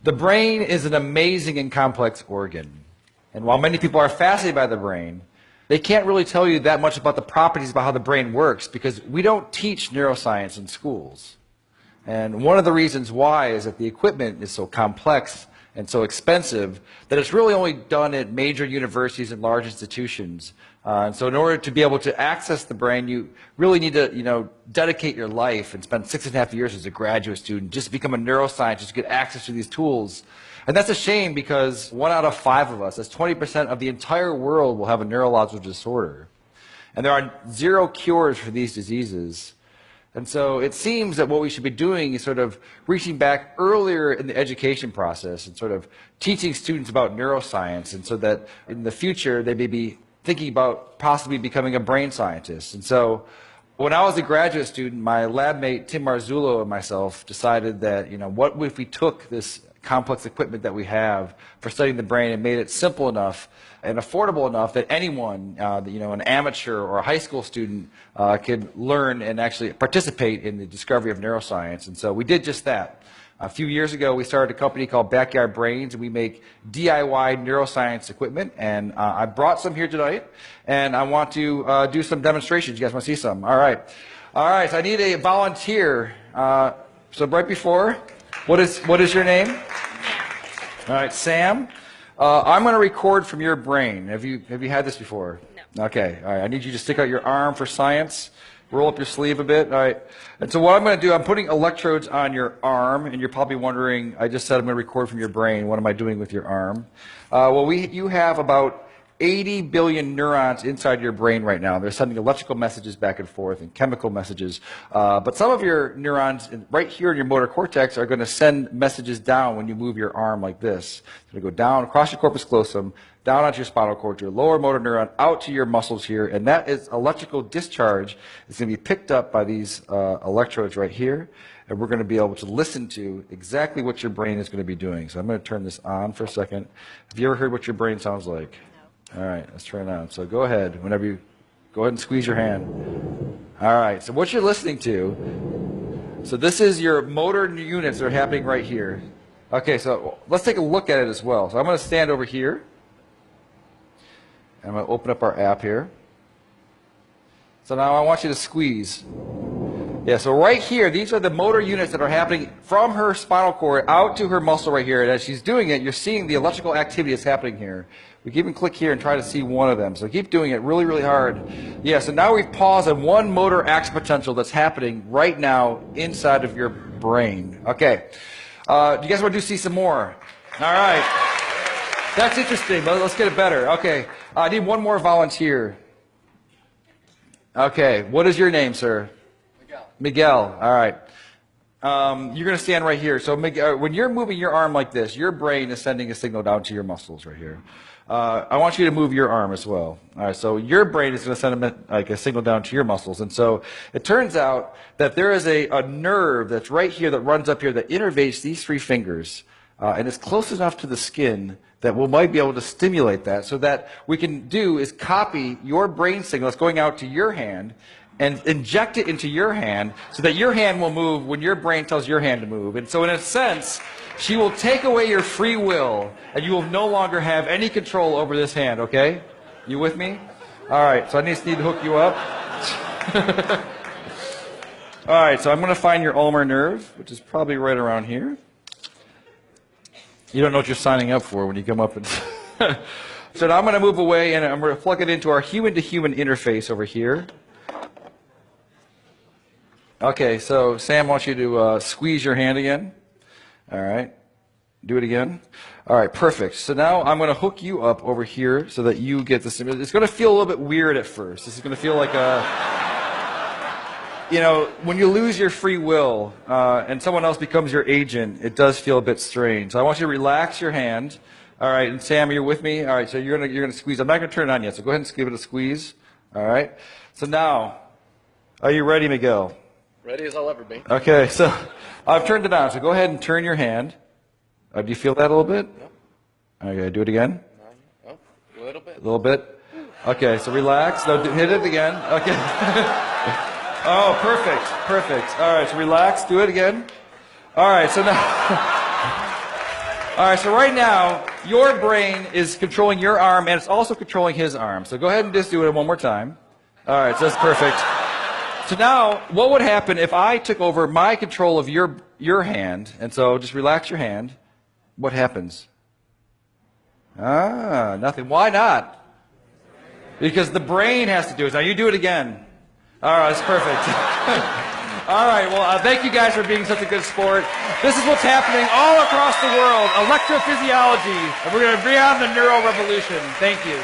The brain is an amazing and complex organ. And while many people are fascinated by the brain, they can't really tell you that much about the properties about how the brain works because we don't teach neuroscience in schools. And one of the reasons why is that the equipment is so complex and so expensive that it's really only done at major universities and large institutions. And so in order to be able to access the brain, you really need to, dedicate your life and spend 6.5 years as a graduate student just to become a neuroscientist to get access to these tools. And that's a shame because 1 out of 5 of us, that's 20% of the entire world, will have a neurological disorder. And there are 0 cures for these diseases. And so it seems that what we should be doing is sort of reaching back earlier in the education process and sort of teaching students about neuroscience, and so that in the future they may be thinking about possibly becoming a brain scientist. And so when I was a graduate student, my lab mate Tim Marzullo and myself decided that, what if we took this complex equipment that we have for studying the brain and made it simple enough and affordable enough that anyone, an amateur or a high school student, could learn and actually participate in the discovery of neuroscience. And so we did just that. A few years ago, we started a company called Backyard Brains, and we make DIY neuroscience equipment. And I brought some here tonight, and I want to do some demonstrations. You guys want to see some? All right. All right, so I need a volunteer. So right before, what is your name? All right, Sam. I'm going to record from your brain. Have you had this before? No. Okay. All right. I need you to stick out your arm for science. Roll up your sleeve a bit. All right. And so what I'm going to do, I'm putting electrodes on your arm, and you're probably wondering, I just said I'm going to record from your brain. What am I doing with your arm? You have about 80 billion neurons inside your brain right now. They're sending electrical messages back and forth and chemical messages. But some of your neurons right here in your motor cortex are going to send messages down when you move your arm like this. It's going to go down across your corpus callosum, down onto your spinal cord, your lower motor neuron, out to your muscles here. And that is electrical discharge. It's going to be picked up by these electrodes right here. And we're going to be able to listen to exactly what your brain is going to be doing. So I'm going to turn this on for a second. Have you ever heard what your brain sounds like? All right, let's turn it on. So go ahead. Whenever you go ahead and squeeze your hand. All right, so what you're listening to, so this is your motor units that are happening right here. Okay, so let's take a look at it as well. So I'm going to stand over here. And I'm going to open up our app here. So now I want you to squeeze. Yeah, so right here, these are the motor units that are happening from her spinal cord out to her muscle right here. And as she's doing it, you're seeing the electrical activity that's happening here. We can even click here and try to see one of them. So keep doing it really, really hard. Yeah, so now we've paused on one motor action potential that's happening right now inside of your brain. Okay. Do you guys want to see some more? All right. That's interesting, but let's get it better. Okay. I need one more volunteer. Okay. What is your name, sir? Miguel. All right. You're going to stand right here. So Miguel, when you're moving your arm like this, your brain is sending a signal down to your muscles right here. I want you to move your arm as well. All right, so your brain is going to send a signal down to your muscles. And so it turns out that there is a nerve that's right here that runs up here that innervates these 3 fingers. And it's close enough to the skin that we might be able to stimulate that. So that we can do is copy your brain signal that's going out to your hand and inject it into your hand so that your hand will move when your brain tells your hand to move. And so in a sense, she will take away your free will, and you will no longer have any control over this hand, okay? You with me? All right, so I just need to hook you up. All right, so I'm going to find your ulnar nerve, which is probably right around here. You don't know what you're signing up for when you come up and... So now I'm going to move away, and I'm going to plug it into our human-to-human interface over here. Okay, so Sam wants you to squeeze your hand again. All right. Do it again. All right, perfect. So now I'm going to hook you up over here so that you get this. It's going to feel a little bit weird at first. This is going to feel like a, when you lose your free will and someone else becomes your agent, it does feel a bit strange. So I want you to relax your hand. All right, and Sam, you're with me? All right, so you're going to squeeze. I'm not going to turn it on yet, so go ahead and give it a squeeze. All right. So now, are you ready, Miguel? Ready as I'll ever be. Okay, so I've turned it on. So go ahead and turn your hand. Do you feel that a little bit? No. Okay, do it again. No, a little bit. A little bit. Okay, so relax. No, hit it again. Okay. Oh, perfect, perfect. All right, so relax. Do it again. All right, so now. All right, so right now, your brain is controlling your arm, and it's also controlling his arm. So go ahead and just do it one more time. All right, so that's perfect. So now, what would happen if I took over my control of your hand, and so just relax your hand, what happens? Nothing. Why not? Because the brain has to do it. Now you do it again. All right, that's perfect. All right, well, thank you guys for being such a good sport. This is what's happening all across the world, electrophysiology, and we're going to bring on the neural revolution. Thank you.